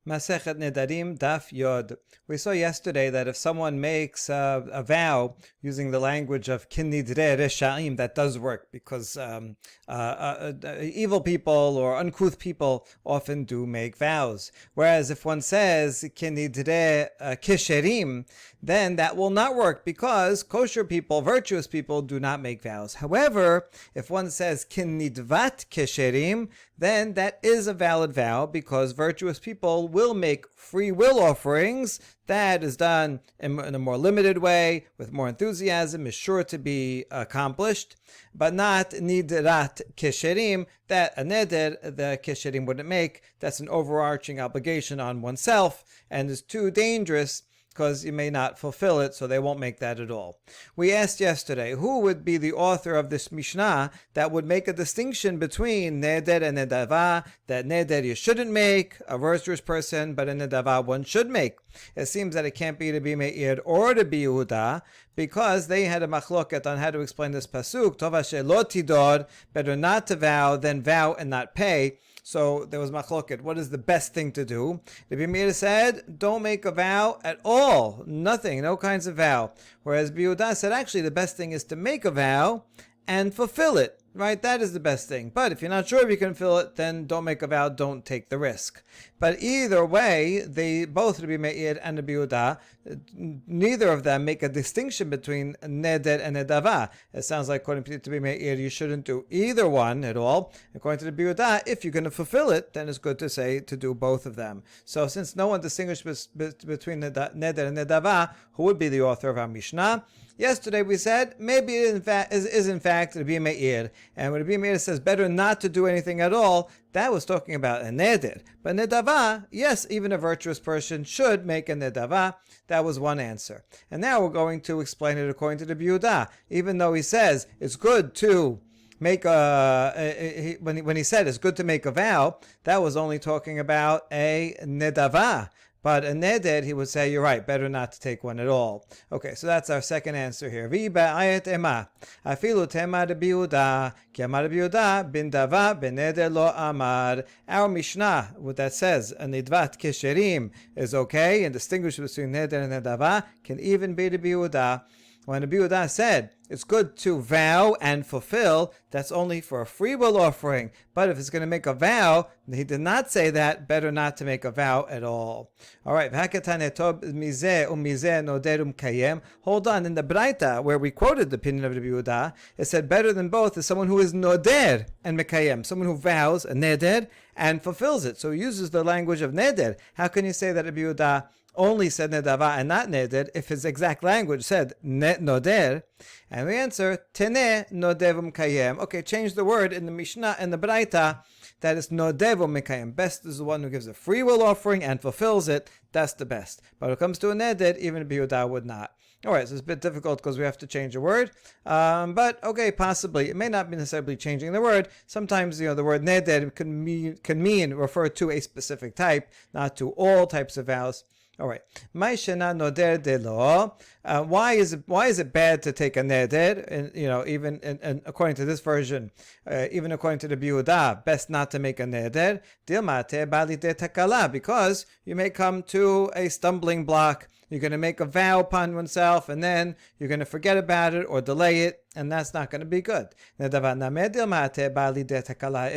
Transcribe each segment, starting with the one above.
Masechet Nedarim Daf Yod. We saw yesterday that if someone makes a vow using the language of Kinidre Reshaim, that does work because evil people or uncouth people often do make vows. Whereas if one says Kinidre Kesherim, then that will not work because kosher people, virtuous people, do not make vows. However, if one says Kinidvat Kesherim, then that is a valid vow because virtuous people will make free will offerings. That is done in a more limited way, with more enthusiasm, is sure to be accomplished, but not nidrat kesherim, that a neder, the kesherim wouldn't make. That's an overarching obligation on oneself and is too dangerous because you may not fulfill it, so they won't make that at all. We asked yesterday, who would be the author of this Mishnah that would make a distinction between neder and nedava, that neder you shouldn't make, a virtuous person, but a nedava one should make. It seems that it can't be to be Meir or to be Yehuda, because they had a machloket on how to explain this pasuk, tova shelo tidor, better not to vow than vow and not pay. So there was machloket. What is the best thing to do? Rabbi Meir said, don't make a vow at all. Nothing, no kinds of vow. Whereas Yehuda said, actually, the best thing is to make a vow and fulfill it. Right? That is the best thing. But if you're not sure if you can fulfill it, then don't make a vow, don't take the risk. But either way, they both, Rabbi Meir and Rabbi Yehuda, neither of them make a distinction between neder and nedava. It sounds like, according to Rabbi Meir, you shouldn't do either one at all. According to Rabbi Yehuda, if you're going to fulfill it, then it's good to say to do both of them. So since no one distinguishes between neder and nedava, who would be the author of our Mishnah? Yesterday we said maybe it is in fact Rabbi Meir, and when Rabbi Meir says better not to do anything at all, that was talking about a neder. But nedava, yes, even a virtuous person should make a nedava. That was one answer. And now we're going to explain it according to the Yehuda. Even though he says it's good to make when he said it's good to make a vow, that was only talking about a nedava. But a neder, he would say, you're right, better not to take one at all. Okay, so that's our second answer here. Our Mishnah, what that says, a nidvat kesherim is okay, and distinguish between neder and nedava, can even be the Yehuda. When Rabbi Yehuda said it's good to vow and fulfill, that's only for a free will offering. But if it's going to make a vow, he did not say that, better not to make a vow at all. Alright, hold on, in the Braita, where we quoted the opinion of Rabbi Yehuda, it said better than both is someone who is noder and mekayem, someone who vows a neder and fulfills it. So he uses the language of neder. How can you say that Rabbi Yehuda only said nedava and not neder if his exact language said noder? And we answer, tene nodevum kayem. Okay, change the word in the Mishnah and the Braita that is nodevum mekayem. Best is the one who gives a free will offering and fulfills it. That's the best. But when it comes to a neder, even Rabbi Yehuda would not. Alright, so it's a bit difficult because we have to change a word. But okay, possibly. It may not be necessarily changing the word. Sometimes, the word neder can refer to a specific type, not to all types of vows. All right. Why is it bad to take a neder? And even according to this version, even according to the Yehuda, best not to make a neder. Because you may come to a stumbling block. You're going to make a vow upon oneself, and then you're going to forget about it or delay it, and that's not going to be good. If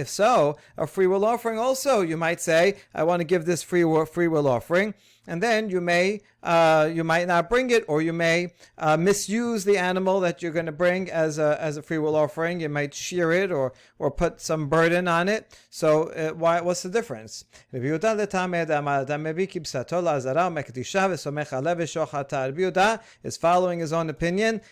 so, a free will offering also, you might say, I want to give this free will offering, and then you might not bring it, or you may misuse the animal that you're going to bring as a free will offering. You might shear it or put some burden on it. So what's the difference? Rabbi Yehuda is following his own opinion.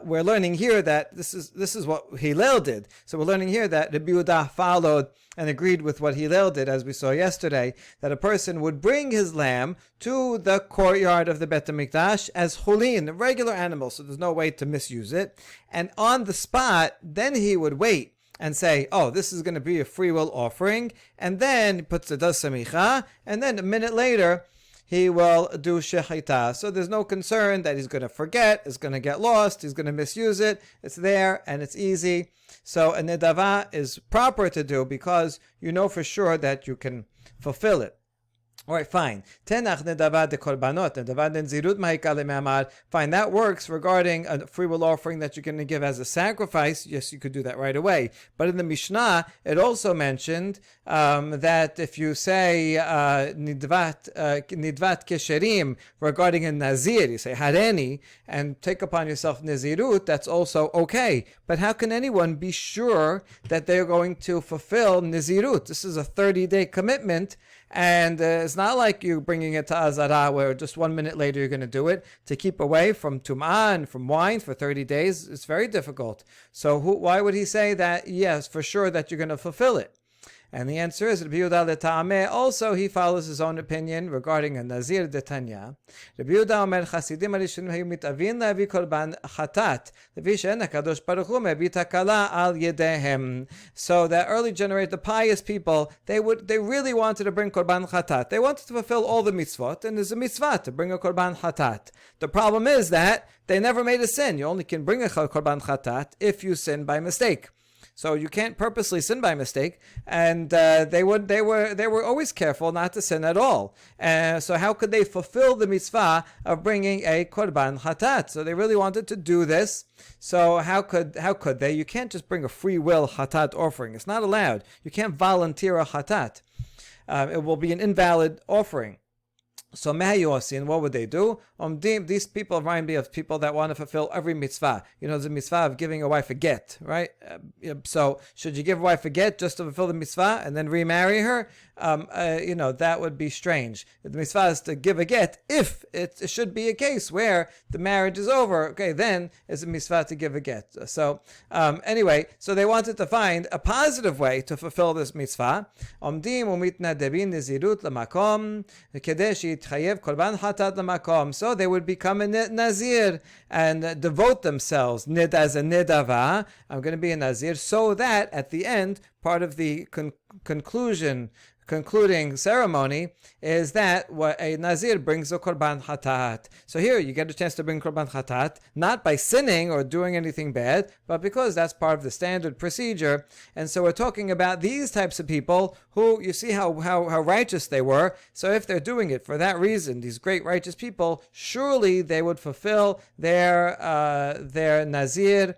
We're learning here that this is what Hillel did. So we're learning here that Rabbi Yehuda followed and agreed with what Hillel did, as we saw yesterday, that a person would bring his lamb to the courtyard of the Bet HaMikdash as chulin, a regular animal, so there's no way to misuse it. And on the spot, then he would wait and say, oh, this is going to be a free will offering, and then he puts the das samicha, and then a minute later, he will do shechita. So there's no concern that he's going to forget, it's going to get lost, he's going to misuse it. It's there and it's easy. So a nedava is proper to do because you know for sure that you can fulfill it. All right, fine. Tenach nedavad de korbanot, nedavad de nzirut mahikale me'amar. Fine, that works regarding a free will offering that you're going to give as a sacrifice. Yes, you could do that right away. But in the Mishnah, it also mentioned that if you say nidvat kesherim regarding a nazir, you say hareni, and take upon yourself nazirut, that's also okay. But how can anyone be sure that they're going to fulfill nazirut? This is a 30-day commitment. And it's not like you bringing it to Azara where just 1 minute later you're going to do it. To keep away from Tum'ah and from wine for 30 days, it's very difficult. So why would he say that, yes, for sure that you're going to fulfill it? And the answer is, Rabbi Yehuda le'ta'ameh, also he follows his own opinion regarding a Nazir de Tanya. Rabbi Yehuda omer, Chasidim harishonim hayu mitavin la'avi korban chatat, levi she'en HaKadosh Baruch Hu mebit hakala al yedehem. So the early generation, the pious people, they really wanted to bring korban chatat. They wanted to fulfill all the mitzvot, and there's a mitzvah to bring a korban chatat. The problem is that they never made a sin. You only can bring a korban chatat if you sin by mistake. So you can't purposely sin by mistake, and they were always careful not to sin at all. So how could they fulfill the mitzvah of bringing a korban chatat? So they really wanted to do this. So how could they? You can't just bring a free will chatat offering. It's not allowed. You can't volunteer a chatat. It will be an invalid offering. So Mehayosin, what would they do? These people remind me of people that want to fulfill every mitzvah. You know, there's a mitzvah of giving a wife a get, right? So should you give a wife a get just to fulfill the mitzvah and then remarry her? That would be strange. The mitzvah is to give a get if it should be a case where the marriage is over. Okay, then it's a mitzvah to give a get. So anyway, so they wanted to find a positive way to fulfill this mitzvah. So they would become a nazir and devote themselves as a nedava. I'm going to be a nazir, so that at the end, part of the concluding ceremony is that what a nazir brings a korban chatat. So here you get a chance to bring korban chatat, not by sinning or doing anything bad, but because that's part of the standard procedure. And so we're talking about these types of people who, you see how righteous they were. So if they're doing it for that reason, these great righteous people, surely they would fulfill their nazir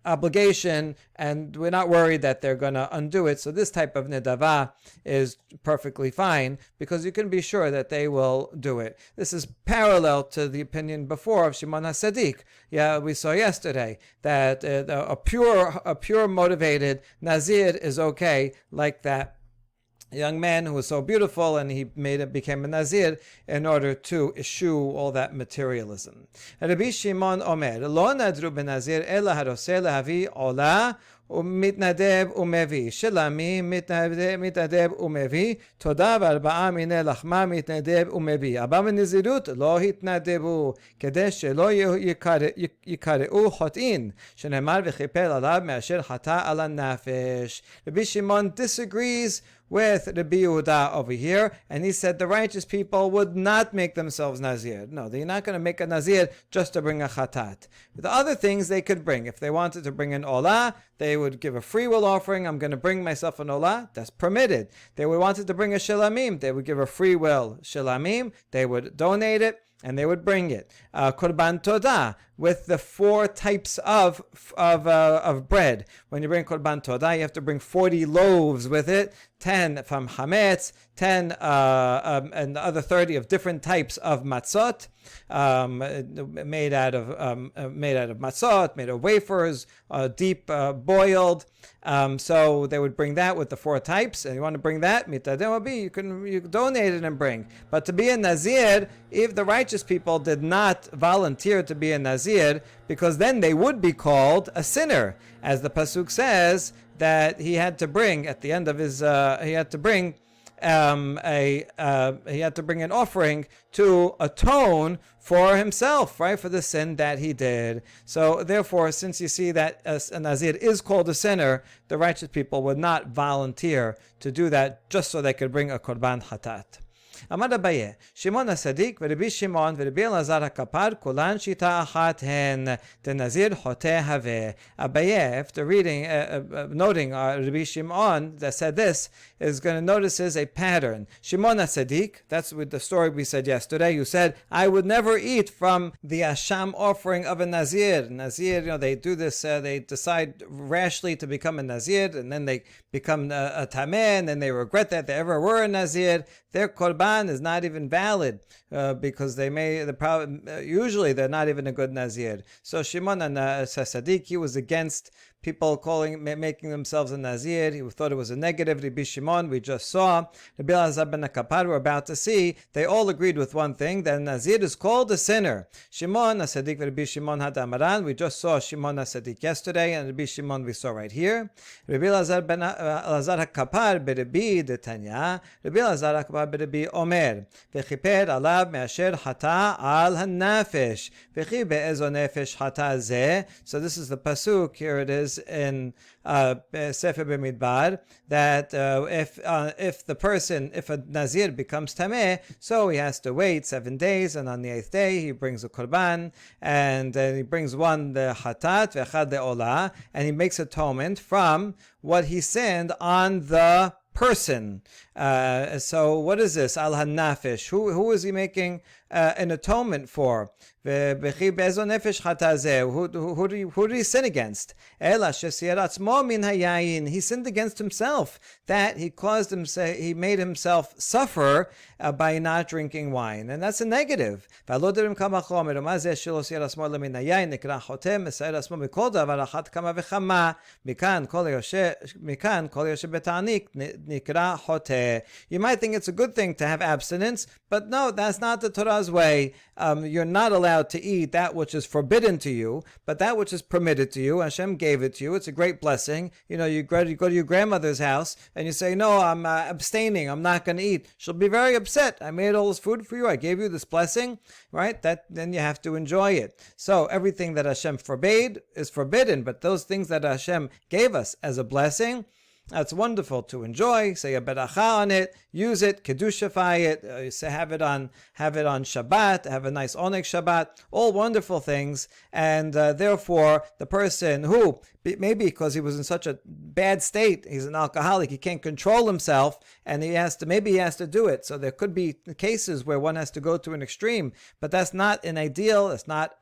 obligation, and we're not worried that they're going to undo it. So this type of nedava is perfectly fine because you can be sure that they will do it. This is parallel to the opinion before of Shimon HaSadik. Yeah, we saw yesterday that a pure motivated nazir is okay, like that young man who was so beautiful, and he became a nazir in order to eschew all that materialism. Rabbi Shimon Omer, lo nadru benazir ela haroseh lehavi ola ומתנדב ומביא, שלמי מתנדב ומביא, תודה וארבעה מיני לחמה מתנדב ומביא. ארבעה בנזירות לא התנדבו, כדי שלא יקראו חוטאים, שנאמר וכיפר עליו מאשר חטא על הנפש. Rabbi Shimon disagrees with Rabbi Yehuda over here, and he said the righteous people would not make themselves nazir. No, they're not going to make a nazir just to bring a chatat. The other things they could bring, if they wanted to bring an olah, they would give a free will offering. I'm going to bring myself an olah. That's permitted. They would wanted to bring a shelamim. They would give a free will shelamim. They would donate it, and they would bring it. Korban todah, with the 4 types of bread. When you bring korban todah, you have to bring 40 loaves with it, 10 from chametz, 10 and the other 30 of different types of matzot, made out of matzot, made of wafers, deep boiled. So they would bring that with the 4 types, and you want to bring that, you can donate it and bring. But to be a nazir, if the righteous people did not volunteer to be a nazir, because then they would be called a sinner, as the pasuk says that he had to bring at the end of his he had to bring an offering to atone for himself, right, for the sin that he did. So therefore, since you see that a nazir is called a sinner, the righteous people would not volunteer to do that just so they could bring a korban chatat. Amar Abaye, Shimon HaSadik v'Rabbi Shimon v'Rabbi Elazar HaKapar kulan shita achat hen the Nazir hoteh haveh. Abaye, after reading, noting Rabbi Shimon that said this, is going to notice is a pattern. Shimon HaSadik, that's with the story we said yesterday. You said, I would never eat from the Asham offering of a Nazir. Nazir, they do this, they decide rashly to become a Nazir, and then they become a Tameh, and then they regret that they ever were a Nazir. Their Korban is not even valid because usually they're not even a good Nazir. So Shimon HaSadik, he was against people making themselves a Nazir. He thought it was a negative. Rabbi Shimon, we just saw. Rabbi Elazar ben Kapar, we're about to see. They all agreed with one thing, that a Nazir is called a sinner. Shimon HaSadik, Rabbi Shimon had Amaran. We just saw Shimon HaSadik yesterday, and Rabbi Shimon we saw right here. Rabbi Elazar ben Elazar HaKapar, Rabbi Detanya. Rabbi Elazar HaKapar, Rabbi Omer. V'chiper alav me'asher hata al hanafesh. V'chi be'ezo nefesh hata zeh. So this is the pasuk, here it is in Sefer B'Midbar, that if a Nazir becomes Tameh, so he has to wait 7 days, and on the 8th day he brings a Korban, and he brings one the Hatat, v'echad le'olah, and he makes atonement from what he sinned on the person. So what is this? Al hanafesh. Who is he making an atonement for? Who did he sin against? He sinned against himself. That he made himself suffer by not drinking wine, and that's a negative. You might think it's a good thing to have abstinence, but no, that's not the Torah's way. You're not allowed to eat that which is forbidden to you, but that which is permitted to you. Hashem gave it to you. It's a great blessing. You go to your grandmother's house and you say, no, I'm abstaining. I'm not going to eat. She'll be very upset. I made all this food for you. I gave you this blessing, right? Then you have to enjoy it. So everything that Hashem forbade is forbidden, but those things that Hashem gave us as a blessing, that's wonderful to enjoy. Say a beracha on it, use it, kedushify it, have it on Shabbat, have a nice Oneg Shabbat, all wonderful things. And therefore, the person who, maybe because he was in such a bad state, he's an alcoholic, he can't control himself, and he has to do it. So there could be cases where one has to go to an extreme, but that's not an ideal. It's not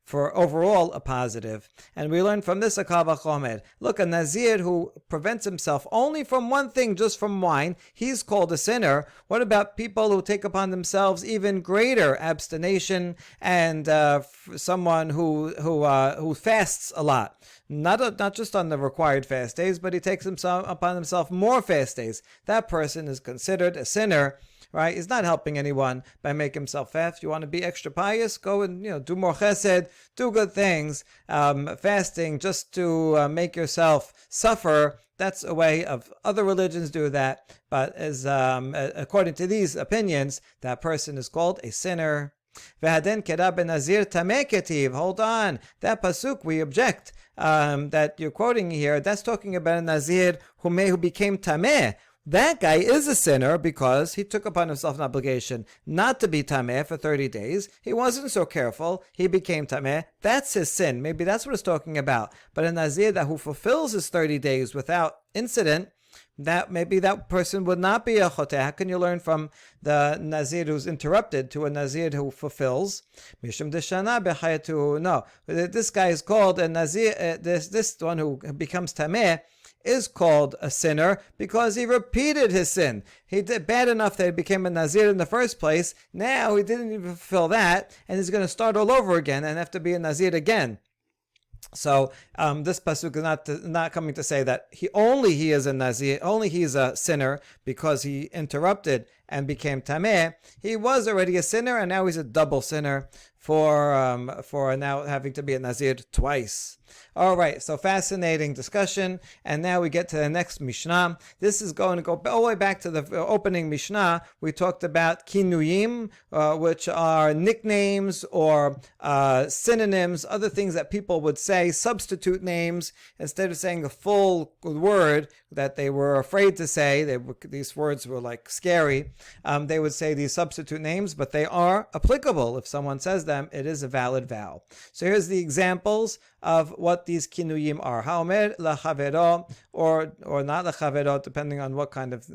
for overall a positive. And we learn from this a kal vachomer. Look, a Nazir who prevents himself only from one thing, just from wine, he's called a sinner. What about people who take upon themselves even greater abstination, and someone who fasts a lot? Not just on the required fast days, but he takes upon himself more fast days. That person is considered a sinner, right? He's not helping anyone by making himself fast. If you want to be extra pious, go and do more chesed, do good things. Fasting just to make yourself suffer, that's a way of other religions do that. But as according to these opinions, that person is called a sinner. V'haden keda benazir tameh ketiv. Hold on, that pasuk we object. That you're quoting here, that's talking about a Nazir who became Tameh. That guy is a sinner because he took upon himself an obligation not to be Tameh for 30 days. He wasn't so careful. He became Tameh. That's his sin. Maybe that's what it's talking about. But a Nazir who fulfills his 30 days without incident, that maybe that person would not be a choteh. How can you learn from the Nazir who's interrupted to a Nazir who fulfills? Mishum deshana b'chayatu. No, this guy is called a Nazir. This one who becomes tameh is called a sinner because he repeated his sin. He did bad enough that he became a Nazir in the first place. Now he didn't even fulfill that, and he's going to start all over again and have to be a Nazir again. So this pasuk is not coming to say that he is a Nazir, only he's a sinner because he interrupted and became tameh. He was already a sinner, and now he's a double sinner for now having to be a Nazir twice. All right, so fascinating discussion. And now we get to the next Mishnah. This is going to go all the way back to the opening Mishnah. We talked about kinuyim, which are nicknames or synonyms, other things that people would say, substitute names. Instead of saying a full word that they were afraid to say, these words were like scary, they would say these substitute names, but they are applicable. If someone says them, it is a valid vow. So here's the examples of what these kinuyim are. Haomer lachavero, or not lachavero, depending on what kind of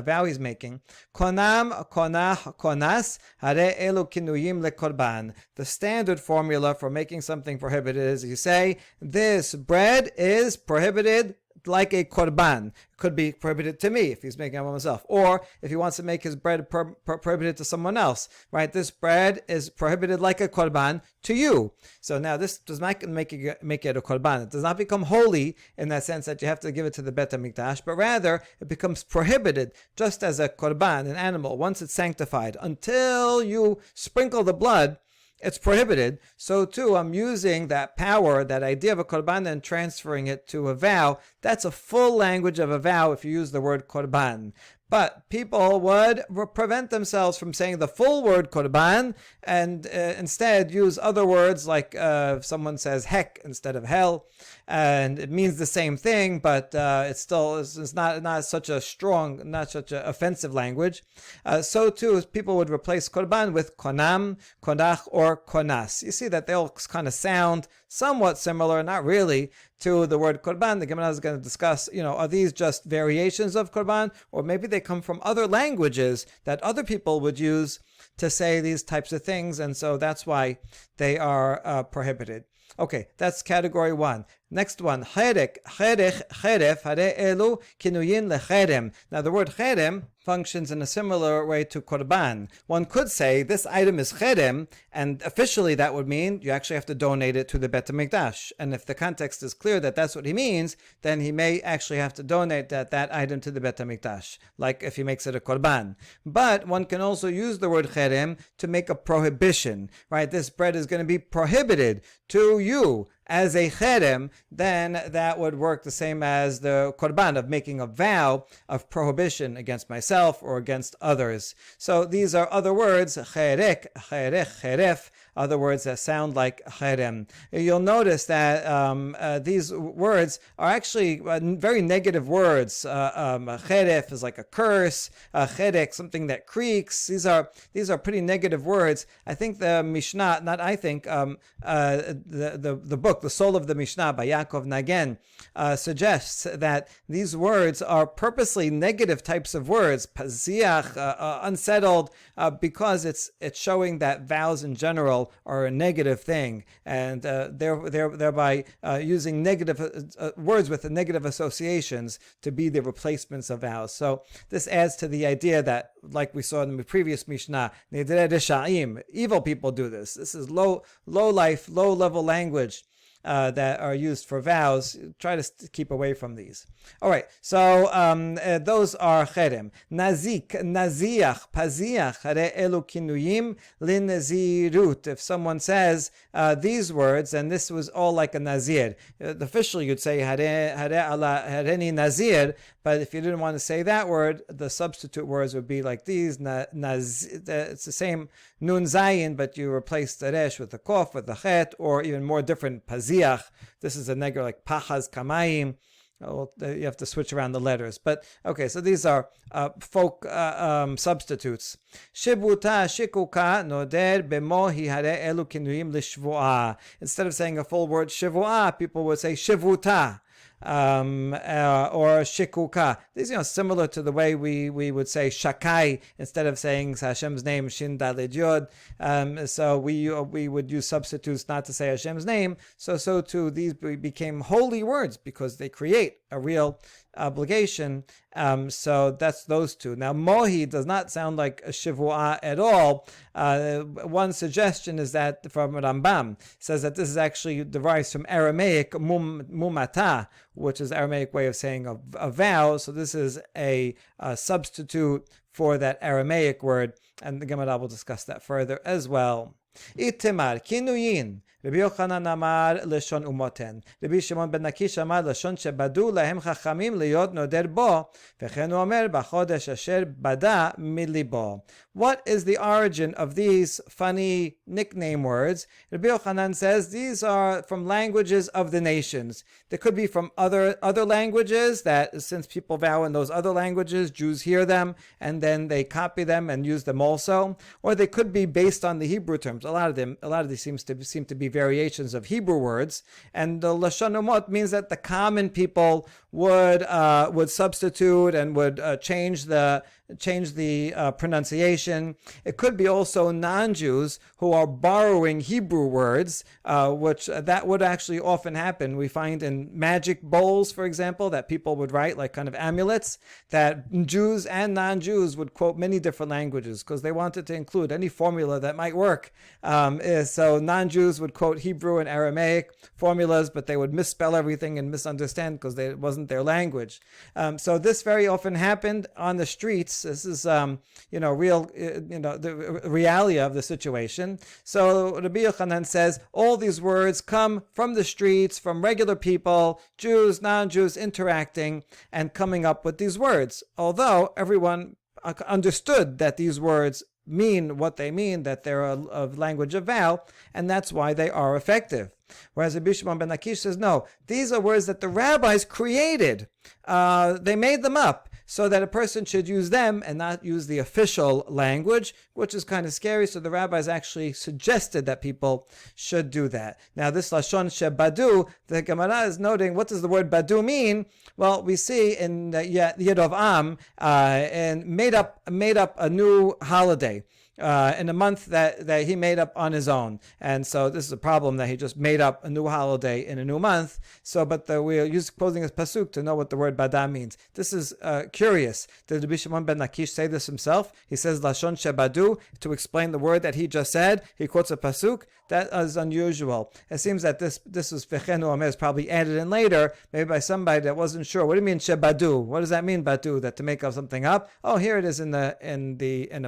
vow he's making. Konam, konach, konas, hare elu kinuyim lekorban. The standard formula for making something prohibited is you say, this bread is prohibited like a korban. It could be prohibited to me if he's making it by himself, or if he wants to make his bread prohibited to someone else, right? This bread is prohibited like a korban to you. So now this does not make it a korban. It does not become holy in that sense that you have to give it to the Bet HaMikdash, but rather it becomes prohibited just as a korban, an animal. Once it's sanctified, until you sprinkle the blood, it's prohibited. So too, I'm using that power, that idea of a korban, and transferring it to a vow. That's a full language of a vow if you use the word korban. But people would prevent themselves from saying the full word korban and instead use other words like if someone says heck instead of hell, and it means the same thing, but it's still it's not such a strong, not such an offensive language. So too, people would replace korban with konam, konach, or konas. You see that they all kind of sound somewhat similar, not really, to the word korban. The Gemara is going to discuss, are these just variations of korban, or maybe they come from other languages that other people would use to say these types of things, and so that's why they are prohibited. Okay, that's category one. Next one, cherek, cheref, hare elu kinuyin lecherem. Now the word cherem functions in a similar way to korban. One could say this item is cherem, and officially that would mean you actually have to donate it to the Bet HaMikdash. And if the context is clear that that's what he means, then he may actually have to donate that item to the Bet HaMikdash, like if he makes it a korban. But one can also use the word cherem to make a prohibition, right? This bread is going to be prohibited to you as a cherem, then that would work the same as the korban of making a vow of prohibition against myself or against others. So these are other words, cherek, cherech, cheref, other words that sound like cherem. You'll notice that these words are actually very negative words. Cheref is like a curse. Cherek, something that creaks. These are pretty negative words. I think the Mishnah, the book, The Soul of the Mishnah by Yaakov Nagen, suggests that these words are purposely negative types of words, paziach, unsettled, because it's showing that vows in general are a negative thing, and thereby using negative words with negative associations to be the replacements of vows. So this adds to the idea that, like we saw in the previous Mishnah, evil people do this. This is low life, low level language that are used for vows. Try to keep away from these. All right, so those are cherem. Nazik, naziach, paziach, hare elu kinuyim linazirut. If someone says these words, and this was all like a nazir. Officially, you'd say hareni nazir, but if you didn't want to say that word, the substitute words would be like these. It's the same nun zayin, but you replace the resh with the kof, with the chet, or even more different, paziach. This is a negative like pachaz kamayim. You have to switch around the letters. But okay, so these are folk substitutes. Shibuta shikuka noder bemohi hare elu kinuyim lishvuah. Instead of saying a full word shivuah, people would say shivuta. Or shikuka. These are similar to the way we would say shakai instead of saying Hashem's name shin daled yod. So we would use substitutes not to say Hashem's name. So too these became holy words because they create a real obligation. So that's those two. Now mohi does not sound like a shivuah at all. One suggestion is that from Rambam says that this is actually derives from Aramaic mumata, which is Aramaic way of saying a vow. So this is a substitute for that Aramaic word, and the Gemara will discuss that further as well. Itemar kinuyin. Rabbi Yochanan amar leshon umoten. Rabbi Shimon ben Lakish amar leshon shebadu lahem chachamim liyot noder bo. V'chen hu omer b'chodesh asher bada milibo. What is the origin of these funny nickname words? Rabbi Yochanan says these are from languages of the nations. They could be from other languages, that since people vow in those other languages, Jews hear them and then they copy them and use them also. Or they could be based on the Hebrew terms. A lot of these seem to be variations of Hebrew words. And the lashon umot means that the common people would substitute and would change the pronunciation. It could be also non-Jews who are borrowing Hebrew words, which that would actually often happen. We find in magic bowls, for example, that people would write like kind of amulets, that Jews and non-Jews would quote many different languages because they wanted to include any formula that might work. So non-Jews would quote Hebrew and Aramaic formulas, but they would misspell everything and misunderstand because it wasn't their language. So this very often happened on the streets. This is, the reality of the situation. So Rabbi Yochanan says all these words come from the streets, from regular people, Jews, non-Jews interacting and coming up with these words. Although everyone understood that these words mean what they mean, that they're a language of vow, and that's why they are effective. Whereas Rabbi Shimon ben Lakish says, no, these are words that the rabbis created. They made them up so that a person should use them and not use the official language, which is kind of scary. So the rabbis actually suggested that people should do that. Now this lashon shebadu, the Gemara is noting, what does the word badu mean? Well, we see in Yerovam and made up a new holiday. In a month that he made up on his own. And so this is a problem, that he just made up a new holiday in a new month. So, but we are quoting his pasuk to know what the word bada means. This is curious. Did Rabbi Shimon ben Lakish say this himself? He says lashon shebadu to explain the word that he just said. He quotes a pasuk. That is unusual. It seems that this is v'chen hu omer is probably added in later, maybe by somebody that wasn't sure. What do you mean shebadu? What does that mean, badu? That to make up something up? Oh, here it is in a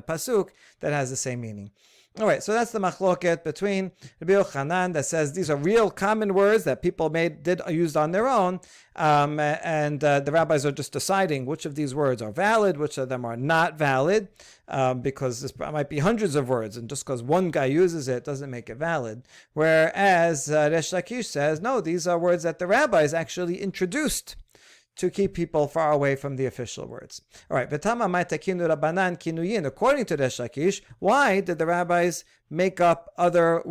pasuk that has the same meaning. All right, so that's the machloket between Rabbi Yochanan that says these are real common words that people used on their own, and the rabbis are just deciding which of these words are valid, which of them are not valid, because there might be hundreds of words, and just because one guy uses it doesn't make it valid. Whereas Resh Lakish says, no, these are words that the rabbis actually introduced to keep people far away from the official words. All right, V'tama mai takinu rabbanan kinuyin. According to Resh Lakish, why did the rabbis make up other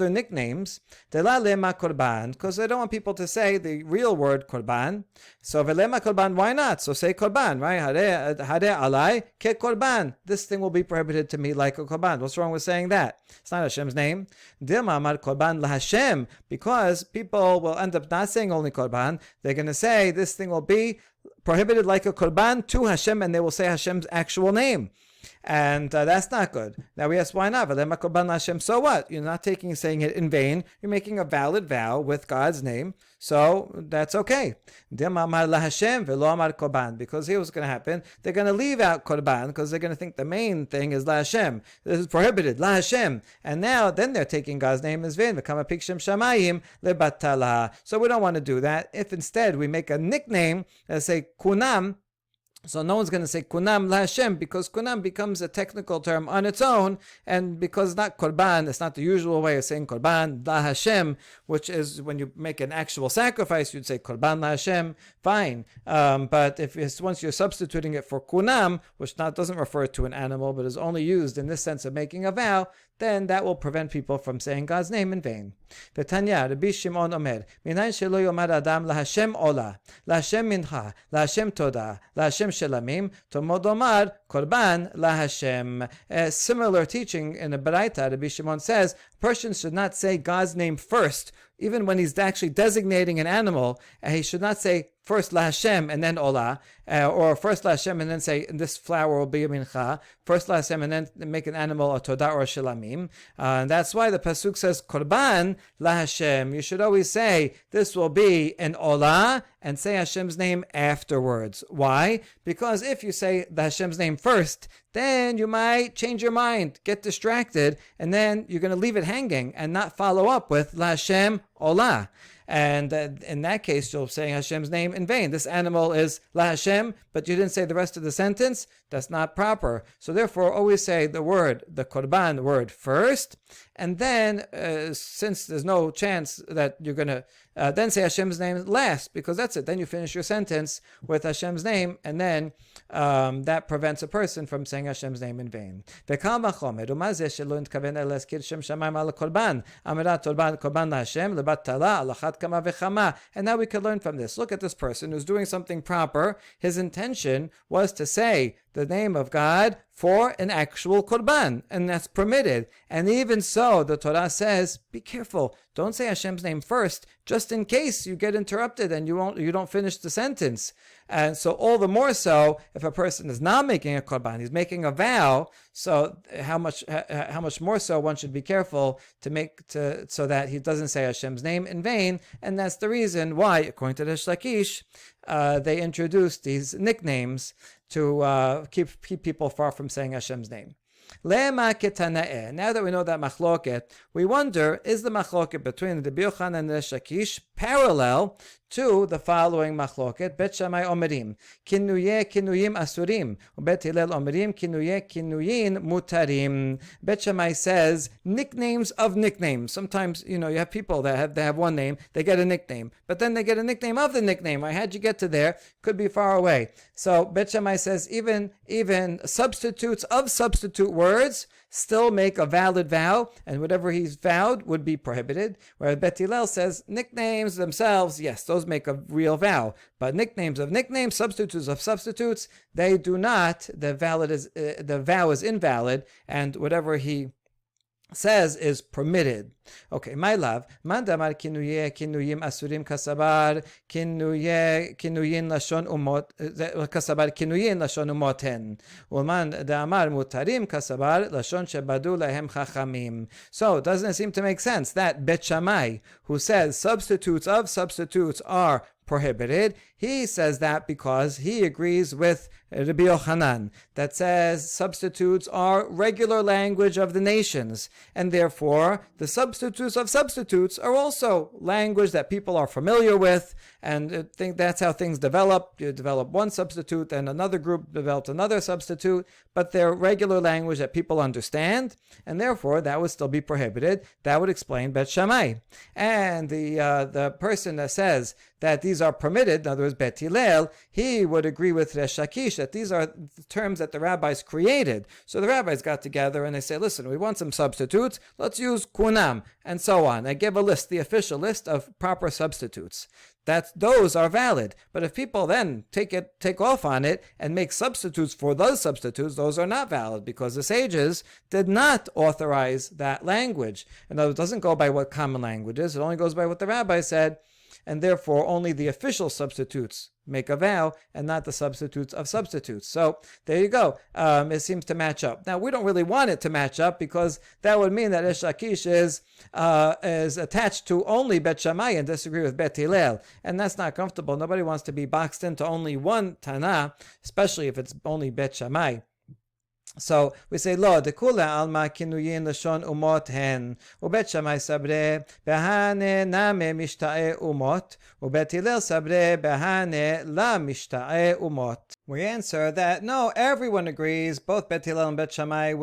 nicknames? Lema korban, because they don't want people to say the real word korban. So velema korban, why not? So say korban, right? Hare alai ke korban. This thing will be prohibited to me like a korban. What's wrong with saying that? It's not Hashem's name. Dilma amar korban laHashem, because people will end up not saying only korban. They're going to say this thing will be prohibited like a korban to Hashem, and they will say Hashem's actual name. And that's not good. Now we ask, why not? So what? You're not saying it in vain. You're making a valid vow with God's name. So that's okay. Because here's what's going to happen. They're going to leave out korban because they're going to think the main thing is la Hashem. This is prohibited, la Hashem. And now, then they're taking God's name as vain. So we don't want to do that. If instead we make a nickname, let's say kunam, so no one's going to say kunam la Hashem, because kunam becomes a technical term on its own, and because it's not korban, it's not the usual way of saying korban la Hashem, which is when you make an actual sacrifice, you'd say korban la Hashem, fine. But once you're substituting it for kunam, which doesn't refer to an animal, but is only used in this sense of making a vow, then that will prevent people from saying God's name in vain. V'tanya, Rabbi Shimon omer, minayin shelo yomar adam laHashem ola, laHashem mincha, laHashem toda, laHashem shelamim, tomod omar korban laHashem. A similar teaching in a Baraita, Rabbi Shimon says, a person should not say God's name first, even when he's actually designating an animal, he should not say first La Hashem and then Olah, or first La Hashem and then say this flower will be a mincha, first La Hashem and then make an animal a todah or a shilamim. And that's why the pasuk says korban La Hashem. You should always say this will be an Olah and say Hashem's name afterwards. Why? Because if you say the Hashem's name first, then you might change your mind, get distracted, and then you're going to leave it hanging and not follow up with La Hashem Olah. And in that case, you'll say Hashem's name in vain. This animal is La Hashem, but you didn't say the rest of the sentence. That's not proper. So therefore, always say the korban word first, and then since there's no chance that you're going to then say Hashem's name last, because that's it. Then you finish your sentence with Hashem's name, and then that prevents a person from saying Hashem's name in vain. And now we can learn from this. Look at this person who's doing something proper. His intention was to say the name of God for an actual korban, and that's permitted. And even so, the Torah says, be careful. Don't say Hashem's name first, just in case you get interrupted and you don't finish the sentence. And so all the more so, if a person is not making a korban, he's making a vow, so how much more so one should be careful so that he doesn't say Hashem's name in vain. And that's the reason why, according to the Shlakish, they introduced these nicknames to keep people far from saying Hashem's name. Now that we know that machloket, we wonder, is the machloket between the Rabbi Yochanan and the Shakish parallel to the following machloket? Bet Shammai omerim kinuye kinuyim asurim, Bet Hillel omerim kinuye kinuyin mutarim. Bet Shammai says nicknames of nicknames. Sometimes you have people that have one name, they get a nickname, but then they get a nickname of the nickname. How'd you get to there? Could be far away. So Bet Shammai says even substitutes of substitute words still make a valid vow, and whatever he's vowed would be prohibited. Whereas Bet Hillel says nicknames themselves, yes, those make a real vow, but nicknames of nicknames, substitutes of substitutes, they do not. The vow is invalid, and whatever he says is permitted. Okay, my love. Man damar kinuye kinuyim asurim kasabar kinuyin lashon umot kasabar kinuyin lashon umoten. Uman damar mutarim kasabar lashon shebadu lahem chachamim. So doesn't it seem to make sense that Bet Shammai, who says substitutes of substitutes are prohibited, he says that because he agrees with Rabbi Yochanan that says substitutes are regular language of the nations, and therefore the substitutes of substitutes are also language that people are familiar with, and I think that's how things develop. You develop one substitute and another group developed another substitute, but they're regular language that people understand, and therefore that would still be prohibited. That would explain Bet Shammai. And the person that says that these are permitted, in other words, Bet Hillel, he would agree with Resh Lakish that these are the terms that the rabbis created. So the rabbis got together and they say, listen, we want some substitutes, let's use kunam, and so on. They give a list, the official list of proper substitutes. Those are valid. But if people then take off on it and make substitutes for those substitutes, those are not valid, because the sages did not authorize that language. And it doesn't go by what common language is, it only goes by what the rabbi said, and therefore only the official substitutes make a vow and not the substitutes of substitutes. So there you go. It seems to match up. Now we don't really want it to match up, because that would mean that Resh Lakish is attached to only Bet Shammai and disagree with Bet Hillel, and that's not comfortable. Nobody wants to be boxed into only one Tana, especially if it's only Bet Shammai. So we say, Lo, de kula alma kinuyin lashon umot hen, ubet Shammai sabre behane name mishta'e umot, ubet Hillel sabre behane la mishta'e umot. We answer that no, everyone agrees, both Bet Hillel and Bet Shammai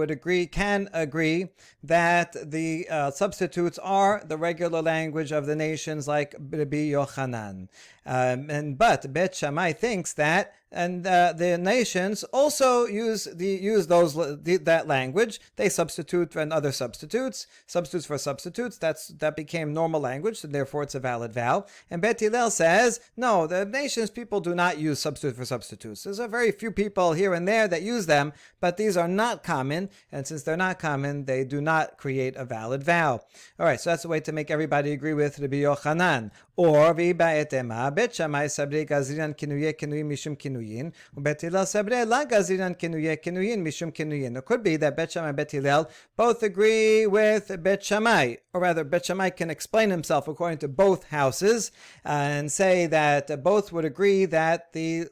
can agree that the substitutes are the regular language of the nations, like Rabbi Yochanan. But Bet Shammai thinks that, and the nations also use that language. They substitute and other substitutes for substitutes. That became normal language, and therefore it's a valid vow. And Bet Hillel says, no, the nations people do not use substitute for substitutes. There's a very few people here and there that use them, but these are not common, and since they're not common, they do not create a valid vow. All right, so that's a way to make everybody agree with Rabbi Yochanan. Or v'ba'etema Bet Shammai sabre gazrinan kinuye kinuyim mishum kinuyin, uBet Hillel sabre la gazrinan kinuye kinuyin mishum kinuyin. It could be that Bet Shammai and Bet Hillel both agree with Bet Shammai, or rather, Bet Shammai can explain himself according to both houses and say that both would agree that the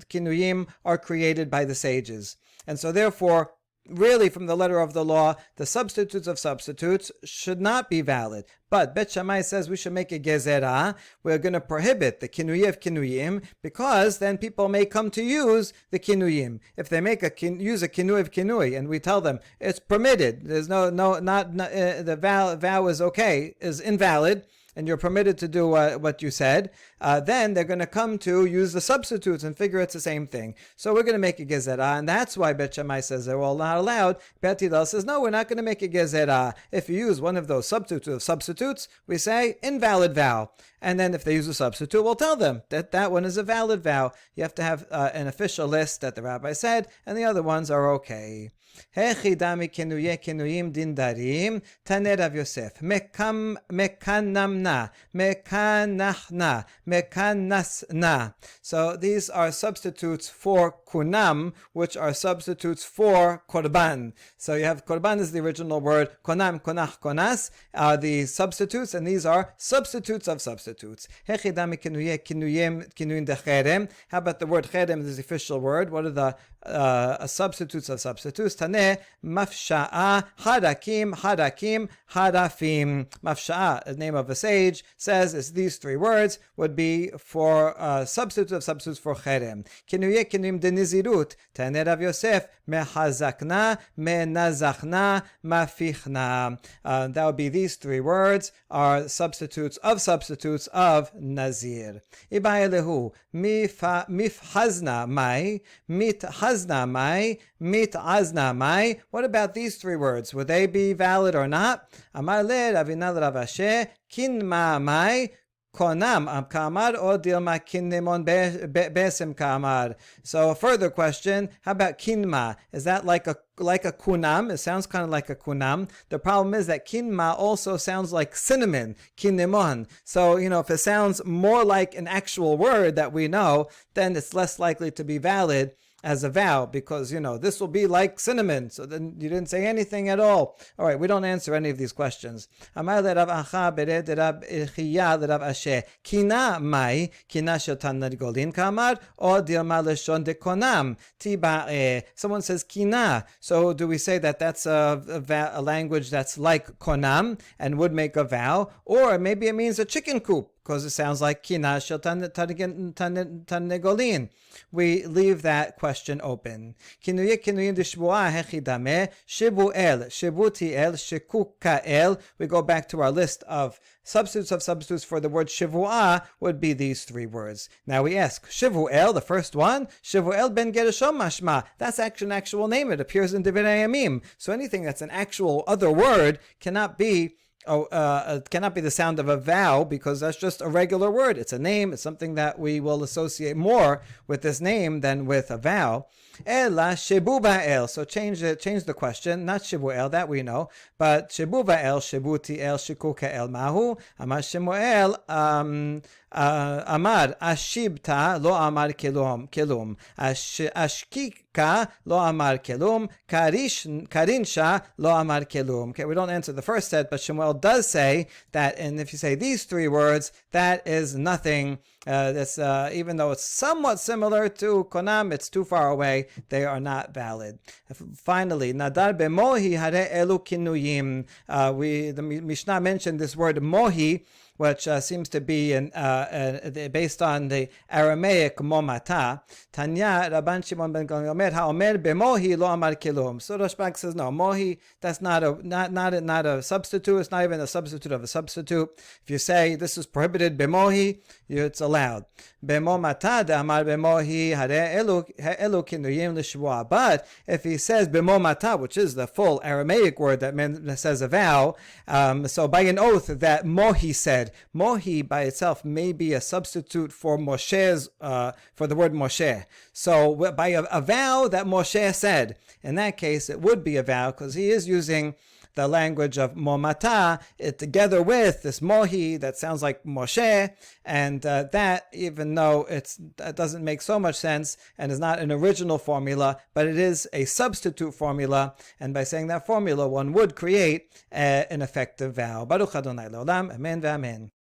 kinuyim are created by the sages, and so therefore, really, from the letter of the law, the substitutes of substitutes should not be valid. But Bet Shammai says we should make a gezerah. We're going to prohibit the kinuyim of kinuyim because then people may come to use the kinuyim. If they use a kinui of kinui, and we tell them it's permitted, there's the vow is okay, is invalid, and you're permitted to do what you said, then they're going to come to use the substitutes and figure it's the same thing. So we're going to make a gezerah, and that's why Bet Shammai says they're all not allowed. Bet Hillel says, no, we're not going to make a gezerah. If you use one of those substitutes, we say invalid vow. And then if they use a substitute, we'll tell them that one is a valid vow. You have to have an official list that the rabbi said, and the other ones are okay. Hechidami kenuye kenuyim dindarim Tane Rav Yosef mekanamna mekanachna mekanasna. So these are substitutes for kunam, which are substitutes for korban. So you have korban is the original word, konam, konach, konas are the substitutes, and these are substitutes of substitutes. Hechidami kenuye kenuyim kinuyin decherem. How about the word cherem is the official word? What are the substitutes of substitutes? Taneh, mafsha'a, harakim, harakim, harafim. Mafsha'a, the name of a sage, says it's these three words would be for substitutes of substitutes for cherem. Kinuye kinuyim de nizirut. Taneh Rav Yosef, mehazakna, menazachna, mafichna. That would be these three words are substitutes of nazir. Ibayelehu, mifhazna mai, mithazna mai, mitazna mai. What about these three words? Would they be valid or not? Amar le Ravina Rav Asher, kinma mai, konam kamar or dilma kinnemon besim kamar. So a further question, how about kinma? Is that like a kunam? It sounds kind of like a kunam. The problem is that kinma also sounds like cinnamon, kinnemon. So, if it sounds more like an actual word that we know, then it's less likely to be valid as a vow, because, this will be like cinnamon. So then you didn't say anything at all. All right, we don't answer any of these questions. Amar le Rav Acha bered Rav Chaya le Rav Asher, kina mai, kina shotan nedgolin kamar, or dilma leshon de konam, tiba. Someone says kina. So do we say that that's a language that's like konam and would make a vow? Or maybe it means a chicken coop, because it sounds like kina shel tanegolin. We leave that question open. Kinuye kinuyim deshbuah hechidame shibuel shibutiel shekukael. We go back to our list of substitutes for the word shivuah would be these three words. Now we ask, shivuel, the first one, shivuel ben gershom mashma. That's actually an actual name. It appears in Divrei Yamim. So anything that's an actual other word cannot be the sound of a vow, because that's just a regular word. It's a name. It's something that we will associate more with this name than with a vow. Ela shebubael. So change the question. Not shibuel, that we know, but shebubael, shebutiel, shikukael mahu. Amar Shemuel. Amar ashibta lo amar kelum. Ashkika lo amar kelum. Karinsha lo amar kelum. Okay, we don't answer the first set, but Shemuel does say that, and if you say these three words, that is nothing. Even though it's somewhat similar to konam, it's too far away. They are not valid. Finally, nadar bemohi hare elu kinuyim. The Mishnah mentioned this word mohi, which seems to be based on the Aramaic momata. Tanya Rabban Shimon ben Gamliel haomer bemohi lo amar kilum. So Rashbag says no, mohi, that's not a substitute. It's not even a substitute of a substitute. If you say this is prohibited bemohi, it's allowed. Bemomata de amar bemohi hare elu kinuyim l'shvuah. But if he says bemomata, which is the full Aramaic word that says a vow, so by an oath that mohi says, said, Mohi by itself may be a substitute for Moshe's, for the word Moshe. So by a vow that Moshe said, in that case, it would be a vow because he is using the language of Momata together with this Mohi that sounds like Moshe, and that, even though that doesn't make so much sense and is not an original formula, but it is a substitute formula, and by saying that formula, one would create an effective vow. Baruch Adonai Leolam, Amen ve'Amen.